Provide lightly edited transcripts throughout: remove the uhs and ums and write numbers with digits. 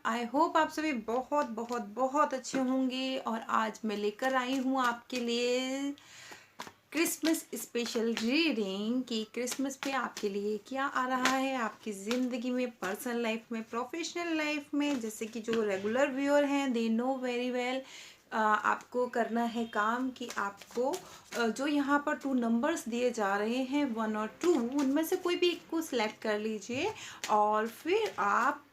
I hope आप सभी बहुत बहुत बहुत अच्छे होंगे। और आज मैं लेकर आई हूँ आपके लिए क्रिसमस स्पेशल रीडिंग कि क्रिसमस पे आपके लिए क्या आ रहा है आपकी ज़िंदगी में, पर्सनल लाइफ में, प्रोफेशनल लाइफ में। जैसे कि जो रेगुलर व्यूअर हैं दे नो वेरी वेल आपको करना है काम कि आपको जो यहाँ पर 2 नंबर्स दिए जा रहे हैं 1 और 2, उनमें से कोई भी एक को सिलेक्ट कर लीजिए और फिर आप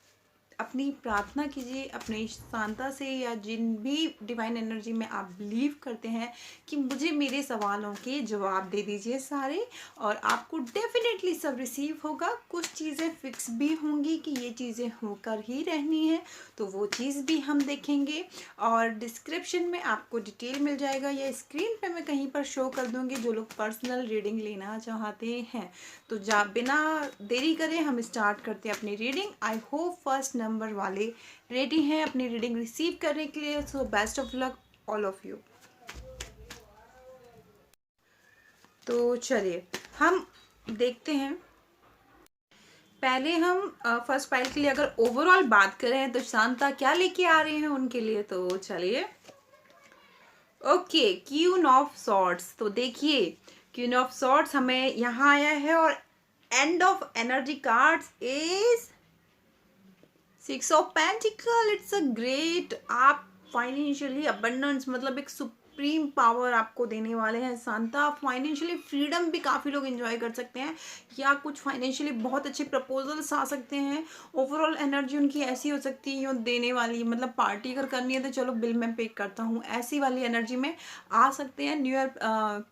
अपनी प्रार्थना कीजिए अपने शांता से या जिन भी डिवाइन एनर्जी में आप बिलीव करते हैं कि मुझे मेरे सवालों के जवाब दे दीजिए सारे, और आपको डेफिनेटली सब रिसीव होगा। कुछ चीज़ें फिक्स भी होंगी कि ये चीज़ें होकर ही रहनी है, तो वो चीज़ भी हम देखेंगे। और डिस्क्रिप्शन में आपको डिटेल मिल जाएगा या स्क्रीन पे मैं कहीं पर शो कर दूंगी जो लोग पर्सनल रीडिंग लेना चाहते हैं। तो बिना देरी करें हम स्टार्ट करते हैं अपनी reading. I hope first number वाले रेडी हैं अपनी रीडिंग रिसीव करने के लिए। So best of luck all of you. तो चलिए हम देखते हैं। पहले हम फर्स्ट पाइल के लिए अगर ओवरऑल बात करें तो शांता क्या लेके आ रहे हैं उनके लिए। तो चलिए ओके, क्वीन ऑफ सॉर्ड्स। तो देखिए क्वीन ऑफ सॉर्ड्स हमें यहाँ आया है और end of energy cards is 6 of pentacle. It's a great, आप फाइनेंशियली अबंडेंस मतलब एक सुप्रीम पावर आपको देने वाले हैं सांता। फाइनेंशियली फ्रीडम भी काफ़ी लोग एंजॉय कर सकते हैं या कुछ फाइनेंशियली बहुत अच्छे प्रपोजल्स आ सकते हैं। ओवरऑल एनर्जी उनकी ऐसी हो सकती है देने वाली, मतलब पार्टी अगर करनी है तो चलो बिल मैं पे करता हूँ, ऐसी वाली एनर्जी में आ सकते हैं। न्यू ईयर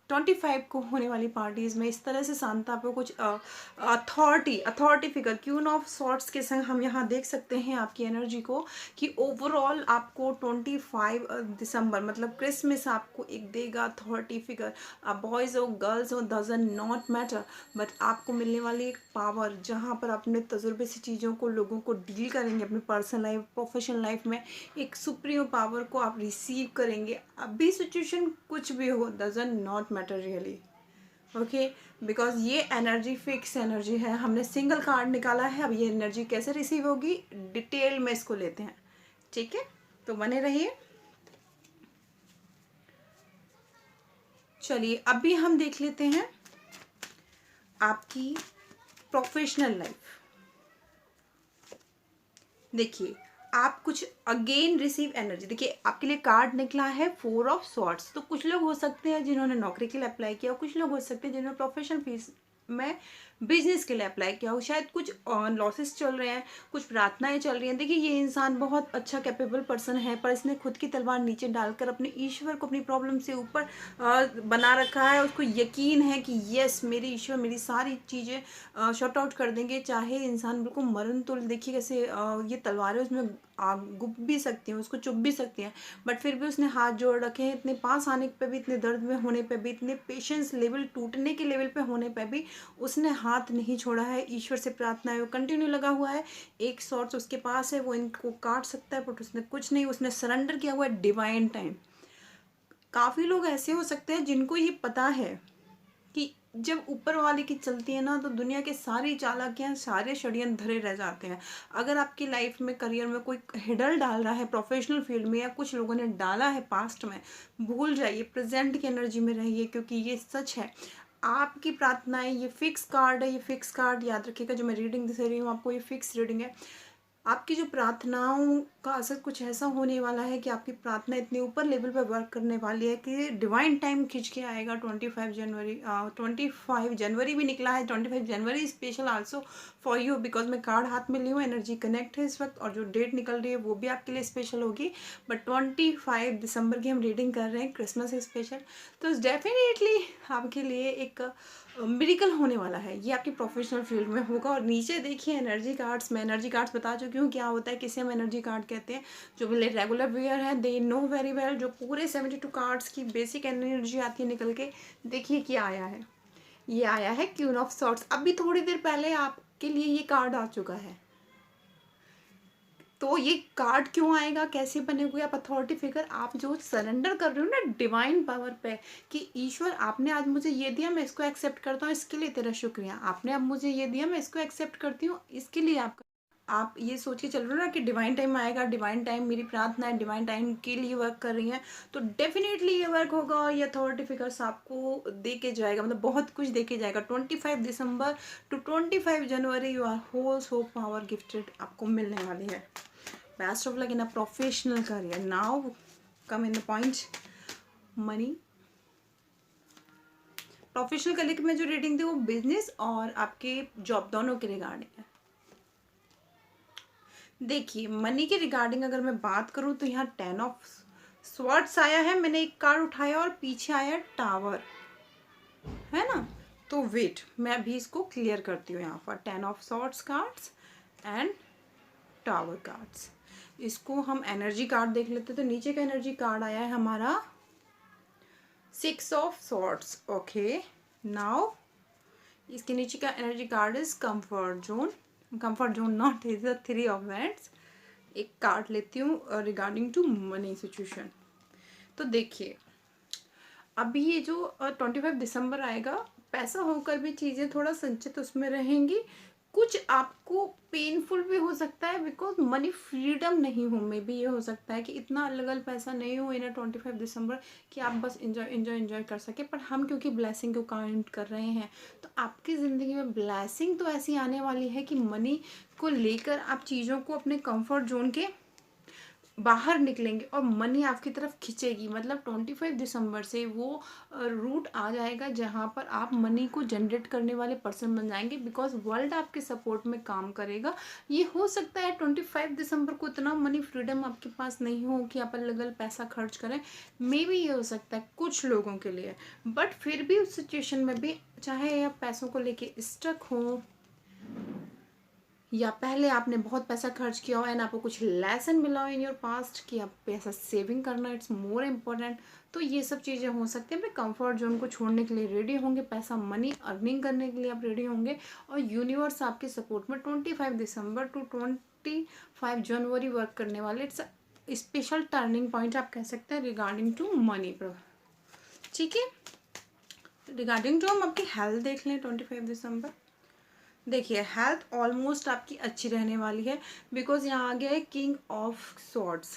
25 को होने वाली पार्टीज में इस तरह से सांता पे कुछ authority figure queen of sorts के संग हम यहाँ देख सकते हैं आपकी एनर्जी को कि ओवरऑल आपको 25 दिसंबर मतलब क्रिसमस आपको एक देगा अथॉरिटी फिगर। बॉयज़ हो गर्ल्स हो डजंट नॉट मैटर, बट आपको मिलने वाली एक पावर जहाँ पर अपने तजुर्बे से चीज़ों को लोगों को डील करेंगे अपनी पर्सनल लाइफ प्रोफेशनल लाइफ में, एक सुप्रीम पावर को आप रिसीव करेंगे। अभी सिचुएशन कुछ भी हो doesn't not matter really, okay, because ये एनर्जी फिक्स एनर्जी है। हमने सिंगल कार्ड निकाला है, अब ये एनर्जी कैसे रिसीव होगी डिटेल में इसको लेते हैं, ठीक है। तो बने रहिए। चलिए अभी हम देख लेते हैं आपकी प्रोफेशनल लाइफ। देखिए आप कुछ अगेन रिसीव एनर्जी, देखिए आपके लिए कार्ड निकला है 4 ऑफ सॉर्ड्स। तो कुछ लोग हो सकते हैं जिन्होंने नौकरी के लिए अप्लाई किया, कुछ लोग हो सकते हैं जिन्होंने प्रोफेशनल फीस में बिजनेस के लिए अप्लाई किया हो, शायद कुछ लॉसेस चल रहे हैं, कुछ प्रार्थनाएं चल रही हैं। देखिए ये इंसान बहुत अच्छा कैपेबल पर्सन है, पर इसने खुद की तलवार नीचे डालकर अपने ईश्वर को अपनी प्रॉब्लम से ऊपर बना रखा है। उसको यकीन है कि यस मेरे ईश्वर मेरी सारी चीज़ें शॉर्ट आउट कर देंगे। चाहे इंसान बिल्कुल मरण तुल्य, देखिए कैसे ये तलवारें उसमें गुप भी सकती हैं, उसको चुभ भी सकती हैं, बट फिर भी उसने हाथ जोड़ रखे हैं। इतने पास आने पे भी, इतने दर्द में होने पे भी, इतने पेशेंस लेवल टूटने के लेवल पे होने पे भी उसने हाथ नहीं छोड़ा है। ईश्वर से प्रार्थना है वो कंटिन्यू लगा हुआ है। एक सॉर्ट उसके पास है, वो इनको काट सकता है बट उसने कुछ नहीं, उसने सरेंडर किया हुआ है डिवाइन टाइम। काफ़ी लोग ऐसे हो सकते हैं जिनको ये पता है कि जब ऊपर वाले की चलती है ना तो दुनिया के सारी चालाकियां सारे षड्यंत्र धरे रह जाते हैं। अगर आपकी लाइफ में करियर में कोई हिडल डाल रहा है प्रोफेशनल फील्ड में, या कुछ लोगों ने डाला है पास्ट में, भूल जाइए, प्रेजेंट की एनर्जी में रहिए, क्योंकि ये सच है। आपकी प्रार्थनाएं, ये फिक्स कार्ड है, ये फिक्स कार्ड याद रखिएगा। जो मैं रीडिंग दे रही हूँ आपको ये फिक्स रीडिंग है। आपकी जो प्रार्थनाओं का असर कुछ ऐसा होने वाला है कि आपकी प्रार्थना इतने ऊपर लेवल पर वर्क करने वाली है कि डिवाइन टाइम खिंच के आएगा। 25 जनवरी भी निकला है, 25 जनवरी special also for you, because मैं कार्ड हाथ में ली हूँ, एनर्जी कनेक्ट है इस वक्त, और जो डेट निकल रही है वो भी आपके लिए स्पेशल होगी। बट 25 दिसंबर की हम रीडिंग कर रहे हैं, क्रिसमस स्पेशल, तो डेफिनेटली आपके लिए एक मिरेकल होने वाला है। ये आपकी प्रोफेशनल फील्ड में होगा। और नीचे देखिए एनर्जी कार्ड्स, मैं एनर्जी कार्ड्स बता चुकी हूँ क्या होता है, किसे हम एनर्जी कार्ड कहते हैं। जो रेगुलर वेयर है दे नो वेरी वेल, जो पूरे 72 कार्ड्स की बेसिक एनर्जी आती है निकल के। देखिए क्या आया है, ये आया है क्वीन ऑफ सॉर्ड्स। अभी थोड़ी देर पहले आपके लिए ये कार्ड आ चुका है। तो ये कार्ड क्यों आएगा, कैसे बनेगा, आप अथॉरिटी फिगर, आप जो सरेंडर कर रहे हो ना डिवाइन पावर पे कि ईश्वर आपने आज मुझे ये दिया मैं इसको एक्सेप्ट करता हूँ, इसके लिए तेरा शुक्रिया। आपने अब मुझे ये दिया मैं इसको एक्सेप्ट करती हूँ, इसके लिए आपका आप ये सोच के चल रहे हो ना कि डिवाइन टाइम आएगा, डिवाइन टाइम मेरी प्रार्थना है, डिवाइन टाइम के लिए वर्क कर रही हैं, तो डेफिनेटली ये वर्क होगा और ये अथॉरिटी फिगर्स आपको दे के जाएगा, मतलब बहुत कुछ दे के जाएगा। 25 दिसंबर टू 25 जनवरी you are whole so power gifted आपको मिलने वाली है। Best of luck in a professional career. Now come in the point, money. Professional career में जो रीडिंग थी वो बिजनेस और आपके जॉब दोनों के रिगार्डिंग है। देखिए मनी के रिगार्डिंग अगर मैं बात करूं तो यहाँ 10 ऑफ स्वॉर्ड्स आया है, मैंने एक कार्ड उठाया और पीछे आया टावर, है ना। तो वेट, मैं अभी इसको क्लियर करती हूँ। यहाँ पर 10 of swords cards and tower cards, इसको हम एनर्जी कार्ड देख लेते हैं। तो नीचे का एनर्जी कार्ड आया है हमारा 6 ऑफ स्वॉर्ड्स। ओके, नाउ इसके नीचे का energy card is comfort zone. Comfort zone not, is a 3 of wands. एक कार्ड लेती हूँ रिगार्डिंग टू मनी सिचुएशन। तो देखिए अभी ये जो 25 दिसंबर आएगा, पैसा होकर भी चीज़ें थोड़ा संचित उसमें रहेंगी। कुछ आपको पेनफुल भी हो सकता है बिकॉज मनी फ्रीडम नहीं हो, मे बी ये हो सकता है कि इतना अलग अलग पैसा नहीं हो इन 25 दिसंबर कि आप बस इंजॉय कर सके। पर हम क्योंकि ब्लेसिंग को काउंट कर रहे हैं, तो आपकी ज़िंदगी में ब्लेसिंग तो ऐसी आने वाली है कि मनी को लेकर आप चीज़ों को अपने कंफर्ट जोन के बाहर निकलेंगे और मनी आपकी तरफ खिंचेगी। मतलब 25 दिसंबर से वो रूट आ जाएगा जहाँ पर आप मनी को जनरेट करने वाले पर्सन बन जाएंगे, बिकॉज वर्ल्ड आपके सपोर्ट में काम करेगा। ये हो सकता है 25 दिसंबर को इतना मनी फ्रीडम आपके पास नहीं हो कि आप अलग अलग पैसा खर्च करें, मे बी ये हो सकता है कुछ लोगों के लिए। बट फिर भी उस सिचुएशन में भी, चाहे आप पैसों को लेके स्टक हो या पहले आपने बहुत पैसा खर्च किया हो एंड आपको कुछ लेसन मिला हो इन योर पास्ट कि आप पैसा सेविंग करना इट्स मोर इम्पोर्टेंट, तो ये सब चीज़ें हो सकती हैं। अपने कंफर्ट जोन को छोड़ने के लिए रेडी होंगे, पैसा मनी अर्निंग करने के लिए आप रेडी होंगे और यूनिवर्स आपके सपोर्ट में 25 दिसंबर टू 25 जनवरी वर्क करने वाले। इट्स स्पेशल टर्निंग पॉइंट आप कह सकते हैं रिगार्डिंग टू मनी। ठीक है, रिगार्डिंग टू हम आपकी हेल्थ देख लें 25 दिसंबर। देखिए हेल्थ ऑलमोस्ट आपकी अच्छी रहने वाली है, बिकॉज यहाँ आ गया है king of swords.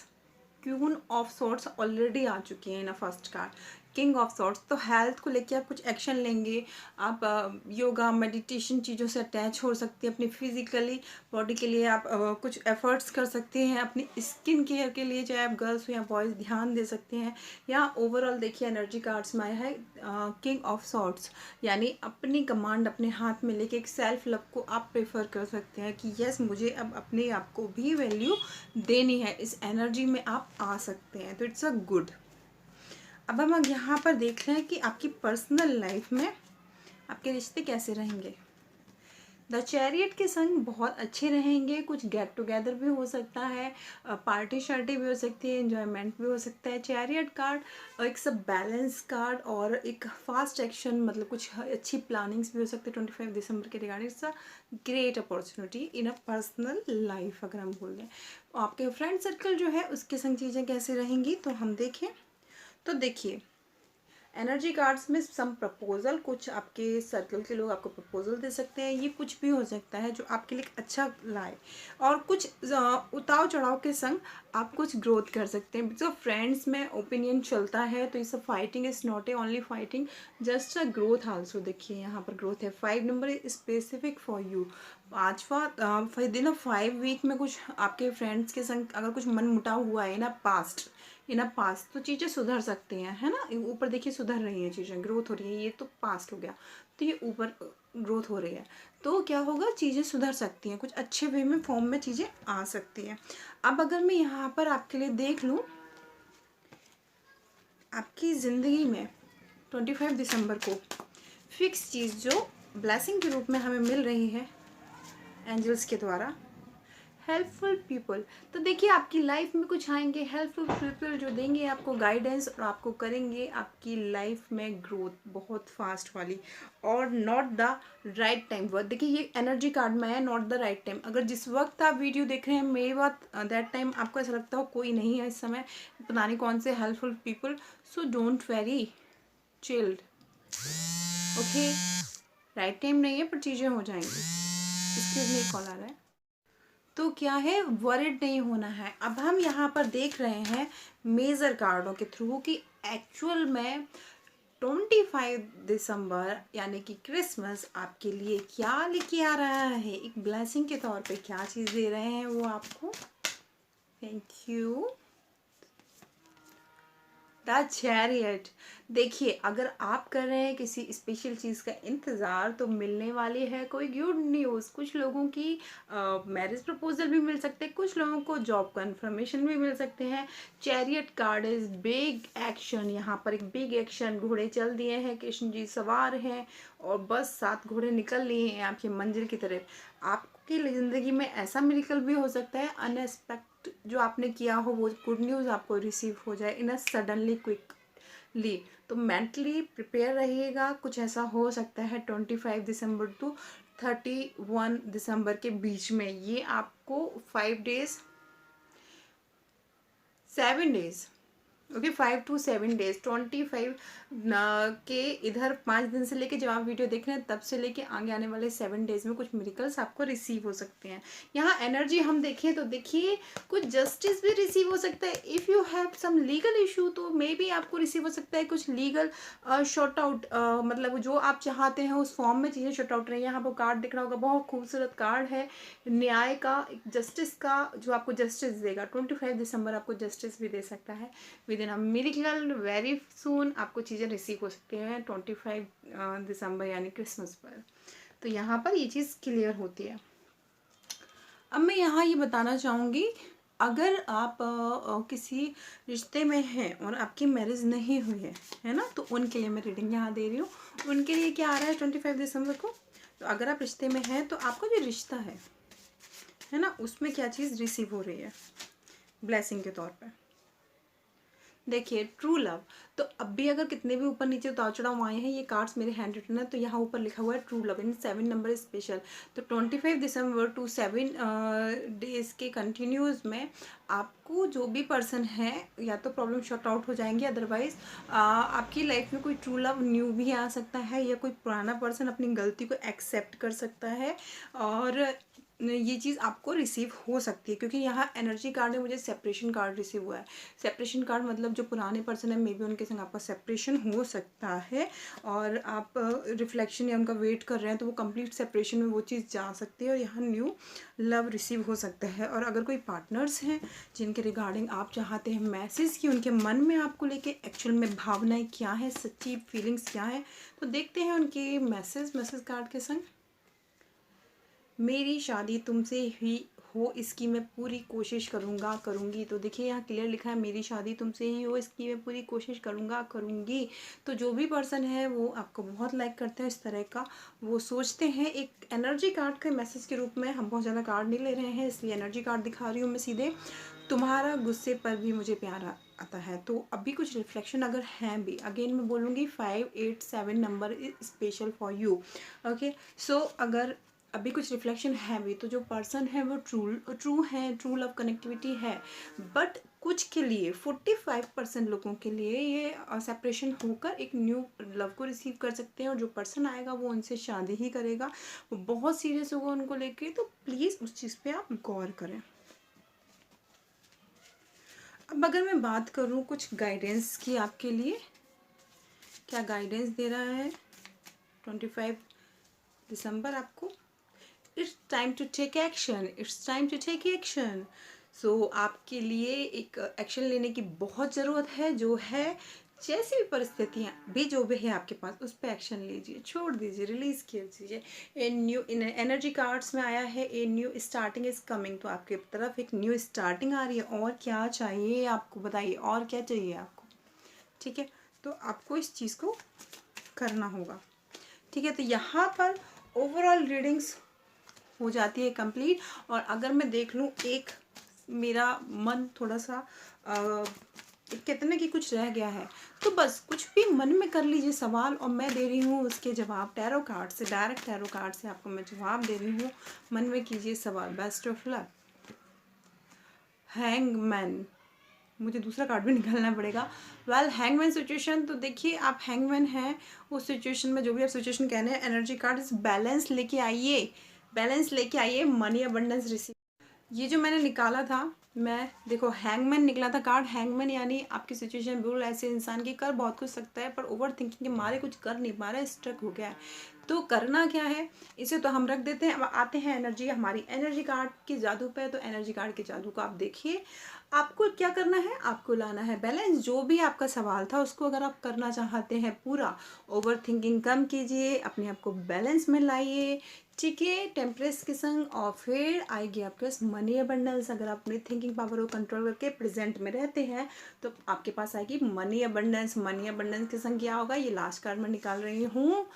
Queen of swords already आ चुकी है ना first card, king of swords. तो हेल्थ को लेके आप कुछ एक्शन लेंगे, आप योगा मेडिटेशन चीज़ों से अटैच हो सकती है। अपनी फिजिकली बॉडी के लिए आप कुछ एफर्ट्स कर सकते हैं। अपनी स्किन केयर के लिए चाहे आप गर्ल्स हो या बॉयज़ ध्यान दे सकते हैं। या ओवरऑल देखिए एनर्जी कार्ड्स में आया है किंग ऑफ सॉर्ड्स, यानी अपनी कमांड अपने हाथ में लेके एक सेल्फ लव को आप प्रेफर कर सकते हैं कि यस मुझे अब अपने आप को भी वैल्यू देनी है। इस एनर्जी में आप आ सकते हैं, तो इट्स अ गुड। अब हम यहाँ पर देख रहे हैं कि आपकी पर्सनल लाइफ में आपके रिश्ते कैसे रहेंगे। द चैरियट के संग बहुत अच्छे रहेंगे, कुछ गेट टुगेदर भी हो सकता है, पार्टी शार्टी भी हो सकती है, एंजॉयमेंट भी हो सकता है। चैरियट कार्ड एक सब बैलेंस कार्ड और एक फास्ट एक्शन, मतलब कुछ अच्छी प्लानिंग्स भी हो सकती है 25 दिसंबर के regarding. It's a great opportunity in a personal life अगर हम बोल दें। आपके फ्रेंड सर्कल जो है उसके संग चीज़ें कैसे रहेंगी, तो हम देखें तो देखिए एनर्जी कार्ड्स में सम प्रपोजल, कुछ आपके सर्कल के लोग आपको प्रपोजल दे सकते हैं। ये कुछ भी हो सकता है जो आपके लिए अच्छा लाए, और कुछ उतार चढ़ाव के संग आप कुछ ग्रोथ कर सकते हैं। जो फ्रेंड्स में ओपिनियन चलता है तो इस fighting is not a only fighting, just a growth also. देखिए यहाँ पर ग्रोथ है। 5 number is specific for you. 5वां दिन 5 वीक में कुछ आपके फ्रेंड्स के संग अगर कुछ मन मुटाव हुआ है ना पास्ट तो चीज़ें सुधर सकती हैं, है ना। ऊपर देखिए सुधर रही हैं चीज़ें, ग्रोथ हो रही है। ये तो पास्ट हो गया, तो ये ऊपर ग्रोथ हो रही है, तो क्या होगा चीज़ें सुधर सकती हैं, कुछ अच्छे वे में फॉर्म में चीज़ें आ सकती हैं। अब अगर मैं यहाँ पर आपके लिए देख लूँ आपकी ज़िंदगी में 25 दिसंबर को फिक्स चीज़ जो ब्लेसिंग के रूप में हमें मिल रही है एंजल्स के द्वारा, हेल्पफुल पीपल। तो देखिए आपकी लाइफ में कुछ आएंगे हेल्पफुल पीपल जो देंगे आपको गाइडेंस और आपको करेंगे आपकी लाइफ में ग्रोथ बहुत फास्ट वाली। और not the right time work, देखिए ये एनर्जी कार्ड में है नॉट द राइट टाइम। अगर जिस वक्त आप वीडियो देख रहे हैं मेरी बात दैट टाइम आपको ऐसा लगता हो कोई नहीं है इस समय, पता नहीं कौन से helpful people, so don't very chilled, okay. Right time नहीं है पर चीज़ें हो जाएंगी। इसके लिए कॉल आ रहा है। तो क्या है, वरिड नहीं होना है। अब हम यहाँ पर देख रहे हैं मेजर कार्डों के थ्रू कि एक्चुअल में 25 दिसंबर यानी कि क्रिसमस आपके लिए क्या लेके आ रहा है, एक ब्लेसिंग के तौर पे क्या चीज़ दे रहे हैं वो आपको। Thank you. The chariot. देखिए, अगर आप कर रहे हैं किसी स्पेशल चीज़ का इंतज़ार तो मिलने वाली है कोई गुड न्यूज़। कुछ लोगों की मैरिज प्रपोजल भी मिल सकते हैं, कुछ लोगों को जॉब कन्फर्मेशन भी मिल सकते हैं। Chariot card is big action. यहाँ पर एक बिग एक्शन, घोड़े चल दिए हैं, कृष्ण जी सवार हैं और बस 7 घोड़े निकल लिए हैं आपकी मंजिल की तरफ। आपकी ज़िंदगी में ऐसा मिरेकल भी हो सकता है, अनएक्सपेक्ट जो आपने किया हो वो गुड न्यूज़ आपको रिसीव हो जाए इन अ सडनली क्विकली। तो मेंटली प्रिपेयर रहिएगा, कुछ ऐसा हो सकता है 25 दिसंबर टू 31 दिसंबर के बीच में। ये आपको 7 डेज ओके 5 to 7 डेज 25 के इधर 5 दिन से लेके जब आप वीडियो देख रहे हैं तब से लेके आगे आने वाले 7 डेज में कुछ मिरेकल्स आपको रिसीव हो सकते हैं। यहाँ एनर्जी हम देखें तो देखिए कुछ जस्टिस भी रिसीव हो सकता है। If you have some legal issue तो मे बी आपको रिसीव हो सकता है कुछ लीगल शॉर्ट आउट, मतलब जो आप चाहते हैं उस फॉर्म में चीज़ें शॉर्ट आउट रही हैं। यहाँ पर कार्ड दिख रहा होगा, बहुत खूबसूरत कार्ड है न्याय का, जस्टिस का, जो आपको जस्टिस देगा। 25 दिसंबर आपको जस्टिस भी दे सकता है। With in a miracle very soon आपको चीज़ें रिसीव हो सकती हैं 25 दिसंबर यानी क्रिसमस पर। तो यहाँ पर ये चीज़ क्लियर होती है। अब मैं यहाँ ये बताना चाहूँगी, अगर आप किसी रिश्ते में हैं और आपकी मैरिज नहीं हुई है ना, तो उनके लिए मैं रीडिंग यहाँ दे रही हूँ। उनके लिए क्या आ रहा है 25 दिसंबर को। तो अगर आप रिश्ते में हैं तो आपका जो रिश्ता है ना, उसमें क्या चीज़ रिसीव हो रही है ब्लेसिंग के तौर पर। देखिए ट्रू लव, तो अब भी अगर कितने भी ऊपर नीचे उतार चढ़ाव आए हैं, ये कार्ड्स मेरे हैंड रिटन है, तो यहाँ ऊपर लिखा हुआ है true love in 7 number special. तो 25 दिसंबर टू 7 डेज के कंटिन्यूज में आपको जो भी पर्सन है या तो प्रॉब्लम शॉर्ट आउट हो जाएंगे, अदरवाइज आपकी लाइफ में कोई ट्रू लव न्यू भी आ सकता है, या कोई पुराना पर्सन अपनी गलती को एक्सेप्ट कर सकता है और ये चीज़ आपको रिसीव हो सकती है। क्योंकि यहाँ एनर्जी कार्ड में मुझे सेपरेशन कार्ड रिसीव हुआ है। सेपरेशन कार्ड मतलब जो पुराने पर्सन है मे बी उनके संग आपका सेपरेशन हो सकता है और आप रिफ्लेक्शन या उनका वेट कर रहे हैं, तो वो कंप्लीट सेपरेशन में वो चीज़ जा सकती है और यहाँ न्यू लव रिसीव हो सकता है। और अगर कोई पार्टनर्स हैं जिनके रिगार्डिंग आप चाहते हैं मैसेज कि उनके मन में आपको लेके एक्चुअल में भावनाएं क्या है, सच्ची फीलिंग्स क्या है, तो देखते हैं उनके मैसेज कार्ड के संग। मेरी शादी तुमसे ही हो इसकी मैं पूरी कोशिश करूँगी। तो देखिए यहाँ क्लियर लिखा है मेरी शादी तुमसे ही हो इसकी मैं पूरी कोशिश करूँगी। तो जो भी पर्सन है वो आपको बहुत लाइक करते हैं, इस तरह का वो सोचते हैं। एक एनर्जी कार्ड के मैसेज के रूप में, हम बहुत ज़्यादा कार्ड नहीं ले रहे हैं इसलिए एनर्जी कार्ड दिखा रही हूँ मैं सीधे। तुम्हारा गुस्से पर भी मुझे प्यार आता है। तो अभी कुछ रिफ्लेक्शन अगर हैं भी, अगेन मैं बोलूँगी 5, 8, 7 number is special for you. Okay, so अगर अभी कुछ रिफ्लेक्शन है भी तो जो पर्सन है वो ट्रू है, ट्रू लव कनेक्टिविटी है। बट कुछ के लिए 45% लोगों के लिए ये सेपरेशन होकर एक न्यू लव को रिसीव कर सकते हैं और जो पर्सन आएगा वो उनसे शादी ही करेगा, वो बहुत सीरियस होगा उनको लेके। तो प्लीज़ उस चीज़ पे आप गौर करें। अब अगर मैं बात करूँ कुछ गाइडेंस की आपके लिए, क्या गाइडेंस दे रहा है 25 दिसंबर आपको। It's time to take action, it's time to take action. So आपके लिए एक एक्शन लेने की बहुत ज़रूरत है, जो है जैसी भी परिस्थितियाँ भी जो भी है आपके पास उस पर एक्शन लीजिए, छोड़ दीजिए, रिलीज़ कर दीजिए। A new in energy cards में आया है a new starting is coming, तो आपकी तरफ एक न्यू स्टार्टिंग आ रही है। और क्या चाहिए आपको बताइए, और क्या चाहिए आपको, ठीक है। तो आपको इस चीज़ को करना होगा, ठीक है। तो यहाँ पर ओवरऑल रीडिंग्स हो जाती है कंप्लीट। और अगर मैं देख लूँ, एक मेरा मन थोड़ा सा कितने की कुछ रह गया है, तो बस कुछ भी मन में कर लीजिए सवाल और मैं दे रही हूँ उसके जवाब टैरो कार्ड से, डायरेक्ट टैरो कार्ड से आपको मैं जवाब दे रही हूँ। मन में कीजिए सवाल। Best of luck. हैंगमैन, मुझे दूसरा कार्ड भी निकालना पड़ेगा। वेल हैंगमैन सिचुएशन, तो देखिए आप हैंगमैन हैं, उस सिचुएशन में जो भी आप सिचुएशन कहने हैं, एनर्जी कार्ड इस बैलेंस लेके आइए, बैलेंस लेके आइए, मनी अबंडेंस रिसीव। ये जो मैंने निकाला था, मैं देखो हैंगमैन निकला था कार्ड। हैंगमैन यानी आपकी सिचुएशन बिल्कुल ऐसे इंसान की कर बहुत कुछ सकता है पर ओवर थिंकिंग के मारे कुछ कर नहीं पा रहा है, स्ट्रक हो गया है। तो करना क्या है, इसे तो हम रख देते हैं। अब आते हैं एनर्जी, हमारी एनर्जी कार्ड की जादू पे। तो एनर्जी कार्ड के जादू को आप देखिए, आपको क्या करना है, आपको लाना है बैलेंस। जो भी आपका सवाल था उसको अगर आप करना चाहते हैं पूरा, ओवर थिंकिंग कम कीजिए, अपने आप को बैलेंस में लाइए, ठीक है, टेम्परेस के संग। और फिर आएगी आपके पास मनी अबंडेंस। अगर आप अपनी थिंकिंग पावर को कंट्रोल करके प्रेजेंट में रहते हैं तो आपके पास आएगी मनी अबंडेंस। मनी अबंडेंस के संग क्या होगा, ये लास्ट कार्ड में निकाल रही हूँ।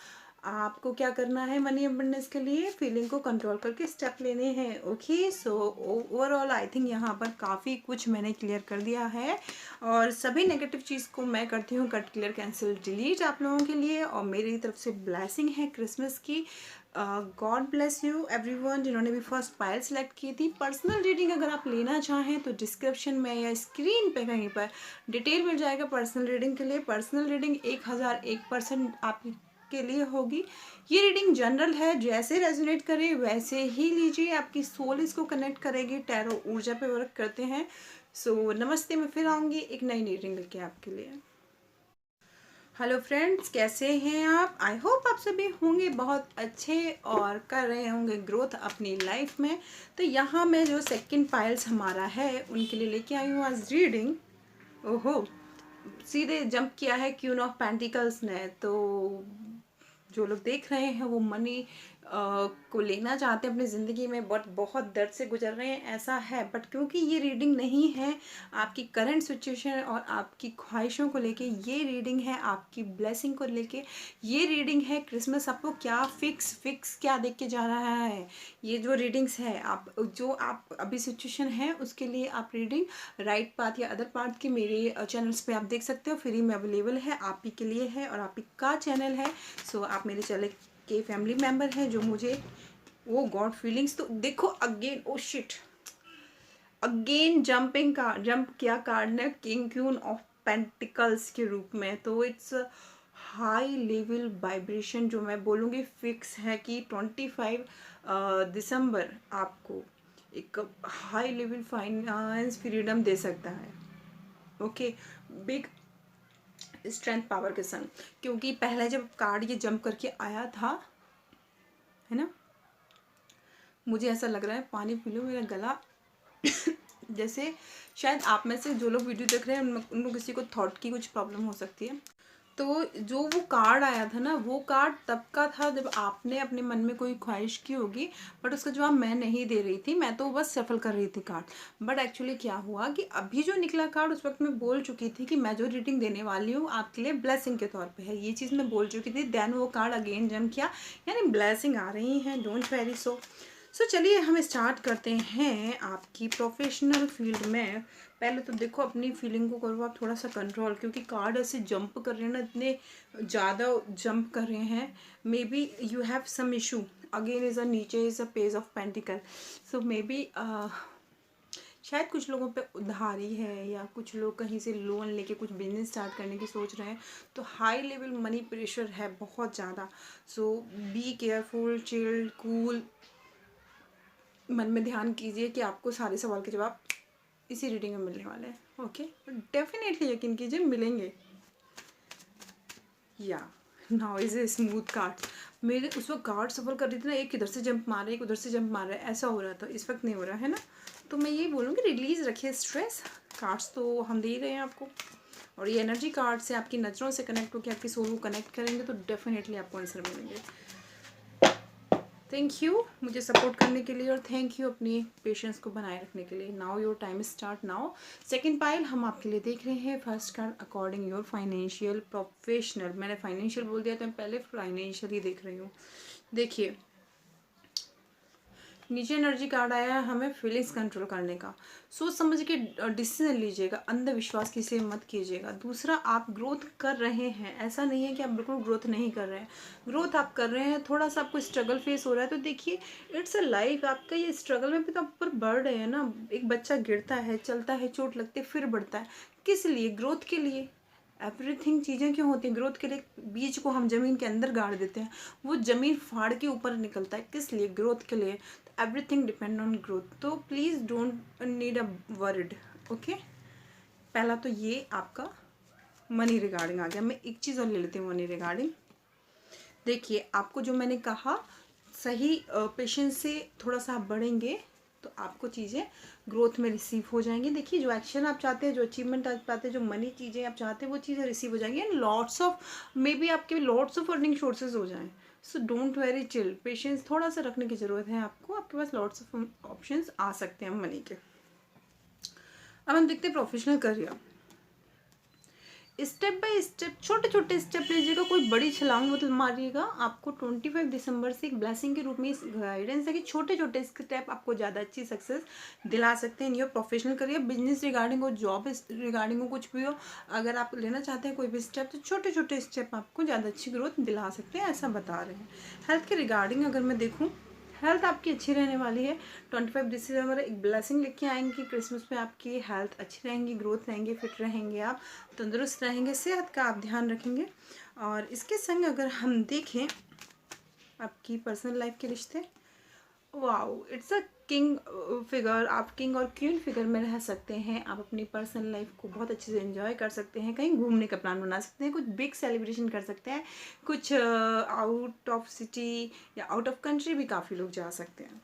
आपको क्या करना है मनी अबंडेंस के लिए, फीलिंग को कंट्रोल करके स्टेप लेने हैं। Okay, so overall I think यहाँ पर काफ़ी कुछ मैंने क्लियर कर दिया है। और सभी नेगेटिव चीज़ को मैं करती हूँ कट, क्लियर, कैंसिल, डिलीट आप लोगों के लिए। और मेरी तरफ से ब्लेसिंग है क्रिसमस की। गॉड ब्लेस यू एवरीवन जिन्होंने भी फर्स्ट पायल सेलेक्ट की थी। पर्सनल रीडिंग अगर आप लेना चाहें तो डिस्क्रिप्शन में या स्क्रीन पे कहीं पर डिटेल मिल जाएगा पर्सनल रीडिंग के लिए। पर्सनल रीडिंग 1001% आपके लिए होगी। ये रीडिंग जनरल है, जैसे रेजोनेट करे वैसे ही लीजिए, आपकी सोल इसको कनेक्ट करेगी। टैरो ऊर्जा पे वर्क करते हैं। सो नमस्ते, मैं फिर आऊँगी एक नई रीडिंग लेके आपके लिए। हेलो फ्रेंड्स, कैसे हैं आप? आई होप आप सभी होंगे बहुत अच्छे और कर रहे होंगे ग्रोथ अपनी लाइफ में। तो यहाँ मैं जो सेकंड पाइल्स हमारा है उनके लिए लेके आई हूँ आज रीडिंग। ओहो, सीधे जंप किया है क्वीन ऑफ पेंटिकल्स ने। तो जो लोग देख रहे हैं वो मनी को लेना चाहते हैं अपनी ज़िंदगी में, बट बहुत दर्द से गुजर रहे हैं, ऐसा है। बट क्योंकि ये रीडिंग नहीं है आपकी करंट सिचुएशन और आपकी ख्वाहिशों को लेके, ये रीडिंग है आपकी ब्लेसिंग को लेके। ये रीडिंग है क्रिसमस आपको क्या फिक्स क्या देख के जा रहा है। ये जो रीडिंग्स है, आप जो आप अभी सिचुएशन है उसके लिए आप रीडिंग राइट पाथ या अदर पाथ की मेरे चैनल्स पे आप देख सकते हो, फ्री में अवेलेबल है, आप ही के लिए है और आप ही का चैनल है। सो आप मेरे चैनल के फैमिली मेम्बर हैं जो मुझे वो गॉड फीलिंग्स। तो देखो again, oh shit, again jumping card, jump किया कार्ड ने किंग क्वीन ऑफ पेंटिकल्स के रूप में। तो इट्स हाई लेवल वाइब्रेशन, जो मैं बोलूँगी फिक्स है कि 25 दिसंबर आपको एक हाई लेवल फाइनेंस फ्रीडम दे सकता है। ओके, बिग स्ट्रेंथ पावर के संग। क्योंकि पहले जब कार्ड ये जंप करके आया था, है ना, मुझे ऐसा लग रहा है पानी पी लो, मेरा गला जैसे शायद आप में से जो लोग वीडियो देख रहे हैं उनको किसी को थॉट की कुछ प्रॉब्लम हो सकती है। तो जो वो कार्ड आया था ना, वो कार्ड तब का था जब आपने अपने मन में कोई ख्वाहिश की होगी, बट उसका जवाब मैं नहीं दे रही थी, मैं तो बस सफल कर रही थी कार्ड। बट एक्चुअली क्या हुआ कि अभी जो निकला कार्ड, उस वक्त मैं बोल चुकी थी कि मैं जो रीडिंग देने वाली हूँ आपके लिए ब्लेसिंग के तौर पे है, ये चीज़ मैं बोल चुकी थी। देन वो कार्ड अगेन जम किया, यानी ब्लेसिंग आ रही हैं, डोंट वेरी सो चलिए हम स्टार्ट करते हैं आपकी प्रोफेशनल फील्ड में। पहले तो देखो अपनी फीलिंग को करो आप थोड़ा सा कंट्रोल, क्योंकि कार्ड ऐसे जंप कर रहे हैं ना, इतने ज़्यादा जंप कर रहे हैं। Maybe you have some issue. Again is a नीचे is a page of pentacle. So maybe शायद कुछ लोगों पे उधारी है, या कुछ लोग कहीं से लोन लेके कुछ बिजनेस स्टार्ट करने की सोच रहे हैं। तो हाई लेवल मनी प्रेशर है बहुत ज़्यादा। सो बी केयरफुल, चिल्ड, कूल। मन में ध्यान कीजिए कि आपको सारे सवाल के जवाब इसी रीडिंग में मिलने वाले हैं। ओके, डेफिनेटली यकीन कीजिए मिलेंगे। या now is a smooth card. मेरे उस वक्त कार्ड सफर कर रही थी ना, एक इधर से जंप मार रहा है, एक उधर से जंप मार रहा है, ऐसा हो रहा था। इस वक्त नहीं हो रहा है ना। तो मैं ये बोलूँगी रिलीज़ रखिए स्ट्रेस। कार्ड्स तो हम दे ही रहे हैं आपको, और ये एनर्जी कार्ड से आपकी नज़रों से कनेक्ट होकर आपकी सोल को कनेक्ट करेंगे तो डेफिनेटली आपको आंसर मिलेंगे। थैंक यू मुझे सपोर्ट करने के लिए, और थैंक यू अपनी पेशेंस को बनाए रखने के लिए। Now your time start now. Second pile हम आपके लिए देख रहे हैं। First card according your financial professional. मैंने फाइनेंशियल बोल दिया तो मैं पहले फाइनेंशियल ही देख रही हूँ। देखिए नीचे एनर्जी कार्ड आया है हमें फीलिंग्स कंट्रोल करने का। सोच समझ के डिसीजन लीजिएगा, अंधविश्वास किसी मत कीजिएगा। दूसरा, आप ग्रोथ कर रहे हैं, ऐसा नहीं है कि आप बिल्कुल ग्रोथ नहीं कर रहे हैं, ग्रोथ आप कर रहे हैं। थोड़ा सा आपको स्ट्रगल फेस हो रहा है तो देखिए इट्स अ लाइफ। आपका ये स्ट्रगल में भी तो आप ऊपर बढ़ रहे हैं ना। एक बच्चा गिरता है, चलता है, चोट लगती है, फिर बढ़ता है, किस लिए? ग्रोथ के लिए। एवरीथिंग चीज़ें क्यों होती हैं? ग्रोथ के लिए बीज को हम ज़मीन के अंदर गाड़ देते हैं, वो ज़मीन फाड़ के ऊपर निकलता है, किस लिए? ग्रोथ के लिए। तो एवरीथिंग डिपेंड ऑन ग्रोथ, तो please don't need a word. Okay, पहला तो ये आपका मनी रिगार्डिंग आ गया। मैं एक चीज़ और ले लेती हूँ मनी रिगार्डिंग। देखिए, आपको जो मैंने कहा, सही पेशेंस से थोड़ा सा आप बढ़ेंगे तो आपको चीज़ें ग्रोथ में रिसीव हो जाएंगी। देखिए, जो एक्शन आप चाहते हैं, जो अचीवमेंट आप चाहते हैं, जो मनी चीज़ें आप चाहते हैं, वो चीज़ें रिसीव हो जाएंगी। And lots of, may be आपके लॉट्स ऑफ अर्निंग सोर्सेज हो जाएं। So don't very chill, patience थोड़ा सा रखने की ज़रूरत है आपको। आपके पास लॉट्स ऑफ ऑप्शंस आ सकते हैं मनी के। अब हम देखते हैं professional career. Step by step, छोटे छोटे स्टेप लीजिएगा, कोई बड़ी छलांग मत मारिएगा। आपको 25 दिसंबर से एक ब्लेसिंग के रूप में इस गाइडेंस है कि छोटे छोटे स्टेप आपको ज़्यादा अच्छी सक्सेस दिला सकते हैं in your professional career. Business regarding हो, जॉब रिगार्डिंग हो, कुछ भी हो, अगर आप लेना चाहते हैं कोई भी स्टेप, तो छोटे छोटे स्टेप आपको ज़्यादा अच्छी ग्रोथ दिला सकते हैं, ऐसा बता रहे हैं। हेल्थ के रिगार्डिंग अगर मैं देखूँ, हेल्थ आपकी अच्छी रहने वाली है। 25 दिसंबर एक ब्लेसिंग लेके आएंगी। क्रिसमस पे आपकी हेल्थ अच्छी रहेंगी, ग्रोथ रहेंगे, फिट रहेंगे, आप तंदुरुस्त रहेंगे, सेहत का आप ध्यान रखेंगे। और इसके संग अगर हम देखें आपकी पर्सनल लाइफ के रिश्ते, wow, it's a king figure. आप किंग और क्वीन फिगर में रह सकते हैं। आप अपनी पर्सनल लाइफ को बहुत अच्छे से एंजॉय कर सकते हैं, कहीं घूमने का प्लान बना सकते हैं, कुछ बिग सेलिब्रेशन कर सकते हैं, कुछ आउट ऑफ सिटी या आउट ऑफ कंट्री भी काफ़ी लोग जा सकते हैं।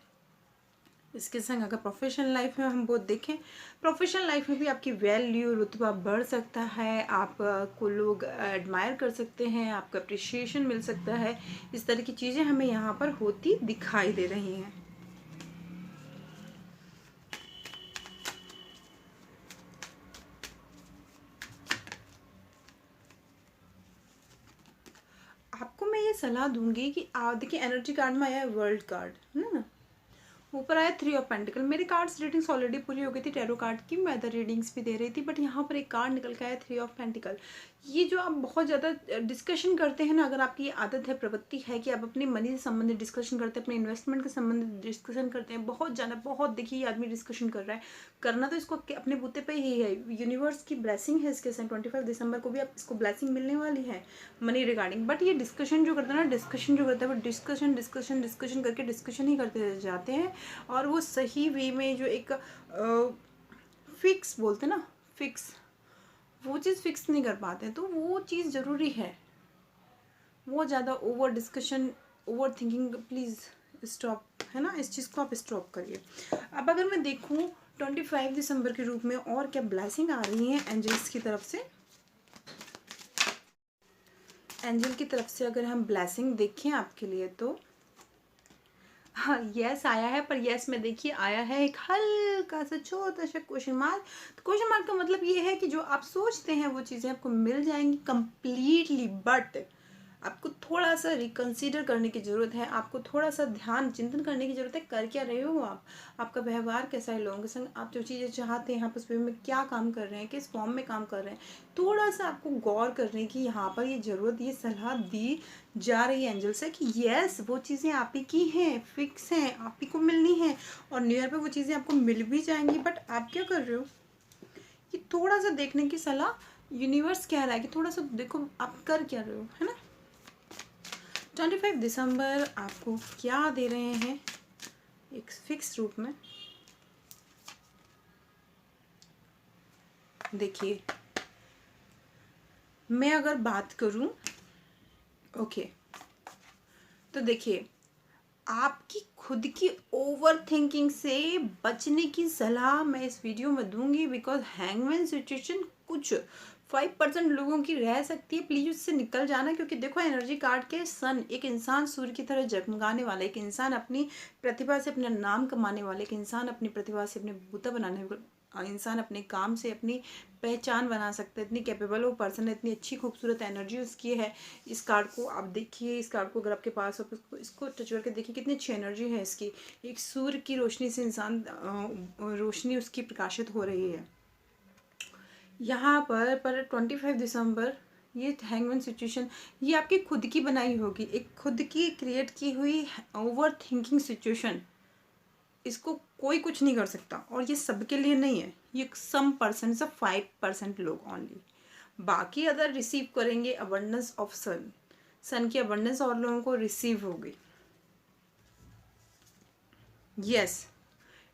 इसके संग अगर प्रोफेशनल लाइफ में हम बहुत देखें, प्रोफेशनल लाइफ में भी आपकी वैल्यू, रुतबा बढ़ सकता है, आपको लोग एडमायर कर सकते हैं, आपको अप्रिशिएशन मिल सकता है। इस तरह की चीज़ें हमें यहाँ पर होती दिखाई दे रही हैं। आपको मैं ये सलाह दूंगी कि आप देखिए, एनर्जी कार्ड में आया है वर्ल्ड कार्ड, है ना, ऊपर आया 3 ऑफ पेंटिकल। मेरी कार्ड्स रीडिंग्स ऑलरेडी पूरी हो गई थी टैरो कार्ड की, मैं अदर रीडिंग्स भी दे रही थी, बट यहाँ पर एक कार्ड निकल के आया 3 ऑफ पेंटिकल। ये जो आप बहुत ज़्यादा डिस्कशन करते हैं ना, अगर आपकी ये आदत है, प्रवृत्ति है कि आप अपनी मनी से संबंधित डिस्कशन करते हैं, अपने इन्वेस्टमेंट के संबंधित डिस्कशन करते हैं, बहुत ज़्यादा, बहुत, देखिए ये आदमी डिस्कशन कर रहा है, करना तो इसको अपने बूते पे ही है। यूनिवर्स की ब्लेसिंग है इसके संग, 25 दिसंबर को भी आप इसको ब्लेसिंग मिलने वाली है मनी रिगार्डिंग। बट ये डिस्कशन जो करता है ना, डिस्कशन जो करता है, वो डिस्कशन डिस्कशन डिस्कशन करके डिस्कशन ही करते जाते हैं, और वो सही वे में जो एक फिक्स बोलते हैं ना, फिक्स, वो चीज़ फिक्स नहीं कर पाते हैं। तो वो चीज़ ज़रूरी है। वो ज़्यादा over discussion, over thinking please stop, है ना, इस चीज़ को आप स्टॉप करिए। अब अगर मैं देखूँ 25 दिसंबर के रूप में और क्या ब्लेसिंग आ रही है एंजल्स की तरफ से, एंजल की तरफ से अगर हम ब्लेसिंग देखें आपके लिए, तो हाँ, यस आया है, पर यस में देखिए आया है एक हल्का सा छोटा सा क्वेश्चन मार्क। तो क्वेश्चन मार्क का मतलब ये है कि जो आप सोचते हैं वो चीज़ें आपको मिल जाएंगी कंप्लीटली, बट आपको थोड़ा सा रिकंसीडर करने की ज़रूरत है, आपको थोड़ा सा ध्यान चिंतन करने की ज़रूरत है। कर क्या रहे हो आप, आपका व्यवहार कैसा है लोगों के संग, आप जो चीज़ें चाहते हैं यहाँ पर में क्या काम कर रहे हैं, किस फॉर्म में काम कर रहे हैं, थोड़ा सा आपको गौर करने की यहाँ पर ये ज़रूरत, ये सलाह दी जा रही है एंजल से कि यस, वो चीज़ें आप ही की हैं, फिक्स हैं, आप ही को मिलनी है, और न्यू ईयर पे वो चीज़ें आपको मिल भी जाएंगी। बट आप क्या कर रहे हो, ये थोड़ा सा देखने की सलाह यूनिवर्स कह रहा है कि थोड़ा सा देखो आप कर क्या रहे हो, है ना। 25 दिसंबर आपको क्या दे रहे हैं एक फिक्स रूप में, देखिए मैं अगर बात करूं, ओके, तो देखिए आपकी खुद की ओवर थिंकिंग से बचने की सलाह मैं इस वीडियो में दूंगी, बिकॉज हैंगमैन सिचुएशन कुछ 5% लोगों की रह सकती है। प्लीज उससे निकल जाना, क्योंकि देखो एनर्जी कार्ड के सन, एक इंसान सूर्य की तरह जगमगाने वाला, एक इंसान अपनी प्रतिभा से अपना नाम कमाने वाला, एक इंसान अपनी प्रतिभा से अपने बूता बनाने, इंसान अपने काम से अपनी पहचान बना सकता है। इतनी कैपेबल वो पर्सन है, इतनी अच्छी खूबसूरत एनर्जी उसकी है। इस कार्ड को आप देखिए, इस कार्ड को अगर आपके पास हो, इसको टच करके देखिए कितनी अच्छी एनर्जी है इसकी। एक सूर्य की रोशनी से इंसान, रोशनी उसकी प्रकाशित हो रही है यहाँ पर 25 दिसंबर ये हैंगमैन सिचुएशन, ये आपकी खुद की बनाई होगी, एक खुद की क्रिएट की हुई ओवर थिंकिंग सिचुएशन। इसको कोई कुछ नहीं कर सकता, और ये सबके लिए नहीं है, ये सम परसेंट, सब 5% लोग ओनली। बाकी अदर रिसीव करेंगे अबंडेंस ऑफ सन, सन की अबंडेंस और लोगों को रिसीव होगी। यस,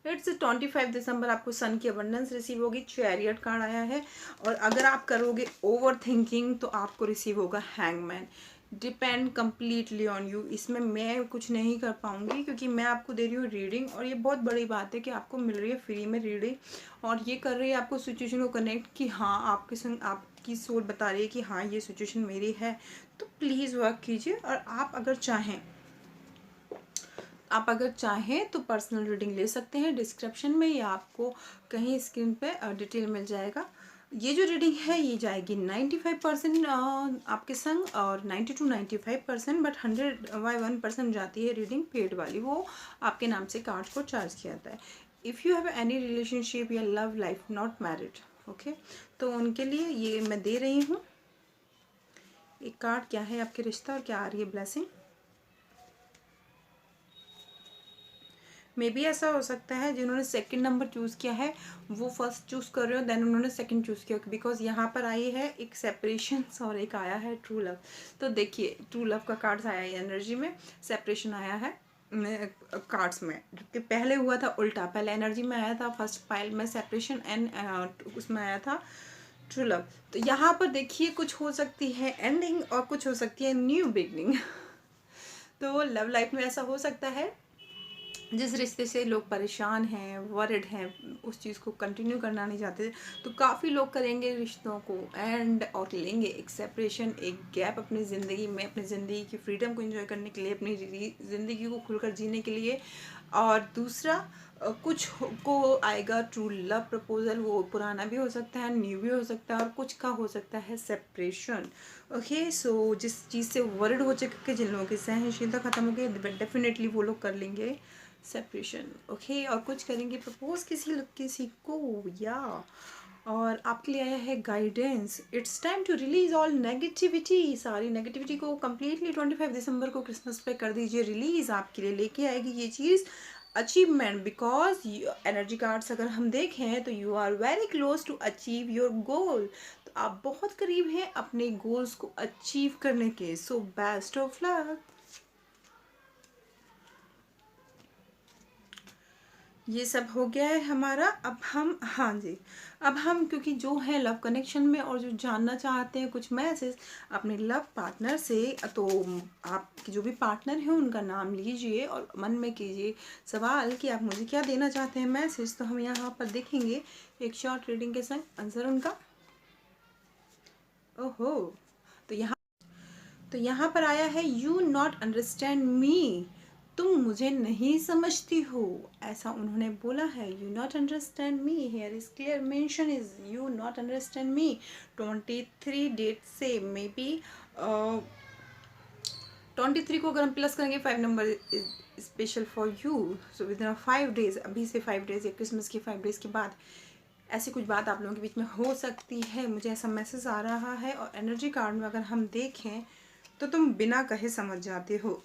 इट्स 25 दिसंबर आपको सन की अबंडेंस रिसीव होगी। चैरियट कार्ड आया है। और अगर आप करोगे ओवर थिंकिंग तो आपको रिसीव होगा hangman. Depend completely on you. इसमें मैं कुछ नहीं कर पाऊंगी क्योंकि मैं आपको दे रही हूँ रीडिंग, और ये बहुत बड़ी बात है कि आपको मिल रही है फ्री में रीडिंग, और ये कर रही है आपको सिचुएशन को कनेक्ट कि हाँ आपके संग आपकी सोच बता रही है कि हाँ ये सिचुएशन मेरी है। तो प्लीज़ वर्क कीजिए। और आप अगर चाहें तो पर्सनल रीडिंग ले सकते हैं। डिस्क्रिप्शन में या आपको कहीं स्क्रीन पे डिटेल मिल जाएगा। ये जो रीडिंग है ये जाएगी 95% आपके संग, और 90 to 95%, बट 100/1% जाती है रीडिंग पेड वाली, वो आपके नाम से कार्ड को चार्ज किया जाता है। If you have any relationship या love life not married, okay, तो उनके लिए ये मैं दे रही हूँ। एक कार्ड क्या है आपके रिश्ता और क्या आ रही है ब्लेसिंग। मे बी ऐसा हो सकता है जिन्होंने सेकंड नंबर चूज़ किया है वो फर्स्ट चूज़ कर रहे हो, देन उन्होंने सेकंड चूज़ किया, बिकॉज यहाँ पर आई है एक सेपरेशन और एक आया है ट्रू लव। तो देखिए ट्रू लव का कार्ड्स आया है एनर्जी में, सेपरेशन आया है कार्ड्स में, जबकि पहले हुआ था उल्टा। पहले एनर्जी में आया था फर्स्ट पाइल में सेपरेशन, एंड उसमें आया था ट्रू लव। तो यहाँ पर देखिए कुछ हो सकती है एंडिंग और कुछ हो सकती है न्यू बिगनिंग। तो लव लाइफ में ऐसा हो सकता है जिस रिश्ते से लोग परेशान हैं, वरिड हैं, उस चीज़ को कंटिन्यू करना नहीं चाहते, तो काफ़ी लोग करेंगे रिश्तों को एंड और लेंगे एक सेपरेशन, एक गैप अपनी ज़िंदगी में, अपनी ज़िंदगी की फ्रीडम को एंजॉय करने के लिए, अपनी ज़िंदगी को खुलकर जीने के लिए। और दूसरा कुछ को आएगा ट्रू लव प्रपोजल, वो पुराना भी हो सकता है, न्यू भी हो सकता है, और कुछ का हो सकता है सेपरेशन। ओके, सो जिस चीज़ से वर्ड हो चुके, जिन लोगों की सहनशीलता ख़त्म हो गई, डेफिनेटली वो लोग कर लेंगे सेपरेशन। ओके, और कुछ करेंगे प्रपोज किसी को, या और आपके लिए आया है guidance. It's time to release all negativity. सारी नेगेटिविटी को कम्प्लीटली 25 दिसंबर को क्रिसमस पे कर दीजिए रिलीज। आपके लिए लेके आएगी ये चीज़ अचीवमेंट, बिकॉज एनर्जी कार्ड्स अगर हम देखें तो you are very close to achieve your goal. तो आप बहुत करीब हैं अपने गोल्स को अचीव करने के। So best of luck. ये सब हो गया है हमारा। अब हम, हाँ जी, अब हम क्योंकि जो है लव कनेक्शन में और जो जानना चाहते हैं कुछ मैसेज अपने लव पार्टनर से, तो आपके जो भी पार्टनर हैं उनका नाम लीजिए और मन में कीजिए सवाल कि आप मुझे क्या देना चाहते हैं मैसेज। तो हम यहाँ पर देखेंगे एक शॉर्ट रीडिंग के संग आंसर उनका। ओहो, तो यहाँ पर आया है यू नॉट अंडरस्टैंड मी। तुम मुझे नहीं समझती हो, ऐसा उन्होंने बोला है। You not understand me, here is clear mention is you not understand me. 23 date से मे बी 23 को अगर हम प्लस करेंगे 5 number special for you. So with in 5 days, अभी से 5 डेज या क्रिसमस के 5 डेज के बाद ऐसी कुछ बात आप लोगों के बीच में हो सकती है, मुझे ऐसा मैसेज आ रहा है। और एनर्जी कार्ड में अगर हम देखें तो तुम बिना कहे समझ जाते हो।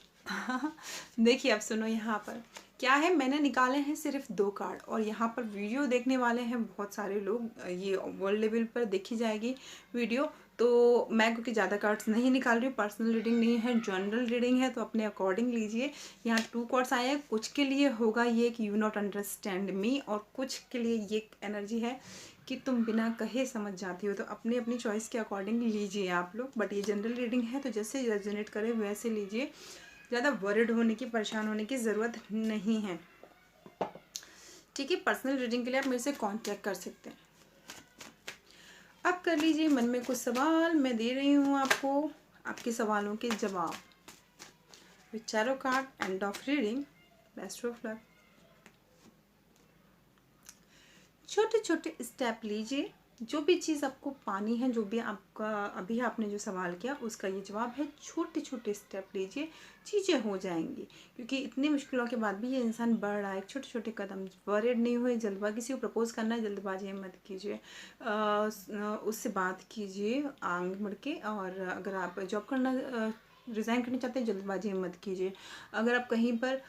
देखिए अब सुनो यहाँ पर क्या है। मैंने निकाले हैं सिर्फ 2 कार्ड, और यहाँ पर वीडियो देखने वाले हैं बहुत सारे लोग, ये वर्ल्ड लेवल पर देखी जाएगी वीडियो। तो मैं क्योंकि ज़्यादा कार्ड्स नहीं निकाल रही हूँ, पर्सनल रीडिंग नहीं है, जनरल रीडिंग है, तो अपने अकॉर्डिंग लीजिए। यहाँ 2 कार्ड्स आए हैं, कुछ के लिए होगा ये कि यू नॉट अंडरस्टैंड मी, और कुछ के लिए ये एनर्जी है कि तुम बिना कहे समझ जाती हो। तो अपनी अपनी चॉइस के अकॉर्डिंग लीजिए आप लोग, बट ये जनरल रीडिंग है तो जैसे रेजोनेट करे वैसे लीजिए। ज़्यादा वरिड होने की, परेशान होने की ज़रूरत नहीं है, ठीक है। पर्सनल रीडिंग के लिए आप मेरे से कांटेक्ट कर सकते हैं। अब कर लीजिए मन में कुछ सवाल, मैं दे रही हूँ आपको आपके सवालों के जवाब with tarot card. End of reading, best of luck. छोटे छोटे स्टेप लीजिए, जो भी चीज़ आपको पानी है, जो भी आपका अभी आपने जो सवाल किया उसका ये जवाब है। छोटे छोटे स्टेप लीजिए, चीज़ें हो जाएंगी, क्योंकि इतनी मुश्किलों के बाद भी ये इंसान बढ़ रहा है। छोटे छोटे कदम, वरिड नहीं हुए। जल्दबाजी, किसी को प्रपोज करना है जल्दबाजी मत कीजिए, उससे बात कीजिए आगे बढ़ के। और अगर आप जॉब करना रिज़ाइन करना चाहते हैं जल्दबाजी में मत कीजिए। अगर आप कहीं पर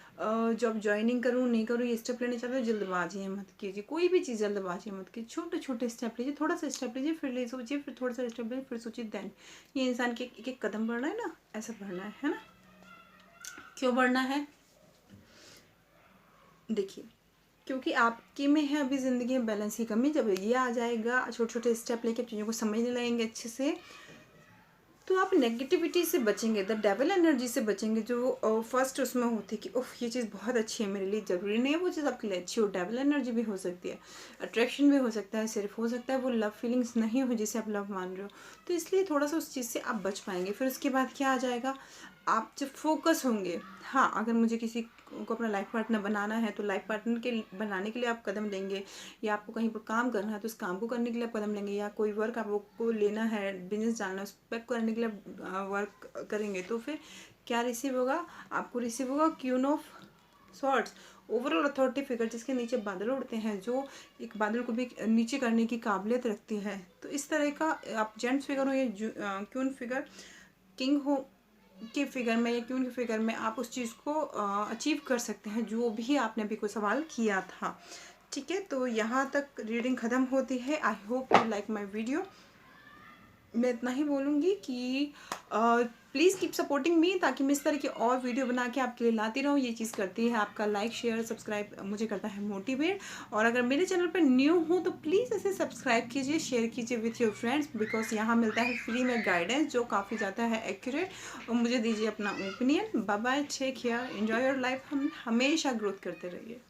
जॉब ज्वाइनिंग करूँ नहीं करूँ ये स्टेप लेना चाहते हो जल्दबाजी में मत कीजिए। कोई भी चीज़ जल्दबाजी में मत कीजिए। छोटे छोटे स्टेप लीजिए, थोड़ा सा स्टेप लीजिए, फिर ले सोचिए, फिर थोड़ा सा स्टेप लीजिए, फिर सोचिए। देन ये इंसान के एक एक कदम बढ़ना है ना, ऐसा बढ़ना है ना। क्यों बढ़ना है? देखिए, क्योंकि आपके में है अभी ज़िंदगी में बैलेंस की कमी। जब ये आ जाएगा, छोटे छोटे स्टेप लेके चीज़ों को समझने लगेंगे अच्छे से, तो आप नेगेटिविटी से बचेंगे, द डेवल एनर्जी से बचेंगे, जो फर्स्ट उसमें होती है कि उफ ये चीज़ बहुत अच्छी है मेरे लिए। ज़रूरी नहीं है वो चीज़ आपके लिए अच्छी हो, डेवल एनर्जी भी हो सकती है, अट्रैक्शन भी हो सकता है, सिर्फ हो सकता है वो लव फीलिंग्स नहीं हो जिसे आप लव मान रहे हो। तो इसलिए थोड़ा सा उस चीज़ से आप बच पाएंगे। फिर उसके बाद क्या आ जाएगा, आप जब फोकस होंगे, हाँ अगर मुझे किसी को अपना लाइफ पार्टनर बनाना है तो लाइफ पार्टनर के बनाने के लिए आप कदम लेंगे, या आपको कहीं पर काम करना है तो उस काम को करने के लिए आप कदम लेंगे, या कोई वर्क आपको लेना है, बिजनेस डालना है, उस पर करने के लिए वर्क करेंगे, तो फिर क्या रिसीव होगा? आपको रिसीव होगा queen of swords, overall authority figure, जिसके नीचे बादल उड़ते हैं, जो एक बादल को भी नीचे करने की काबिलियत रखती है। तो इस तरह का आप जेंट्स फिगर हो या क्वीन फिगर, किंग हो के फिगर में या क्वीन के फिगर में, आप उस चीज़ को अचीव कर सकते हैं जो भी आपने अभी कोई सवाल किया था। ठीक है, तो यहाँ तक रीडिंग ख़त्म होती है। I hope you like my video. मैं इतना ही बोलूँगी कि प्लीज़ कीप सपोर्टिंग मी, ताकि मैं इस तरह की और वीडियो बना के आपके लिए लाती रहूँ। ये चीज़ करती है आपका लाइक शेयर सब्सक्राइब, मुझे करता है मोटिवेट। और अगर मेरे चैनल पर न्यू हो तो प्लीज़ इसे सब्सक्राइब कीजिए, शेयर कीजिए विथ योर फ्रेंड्स, बिकॉज यहाँ मिलता है फ्री में गाइडेंस जो काफ़ी ज़्यादा है एक्यूरेट। और मुझे दीजिए अपना opinion. Bye bye, take care, enjoy your life. हम हमेशा ग्रोथ करते रहिए।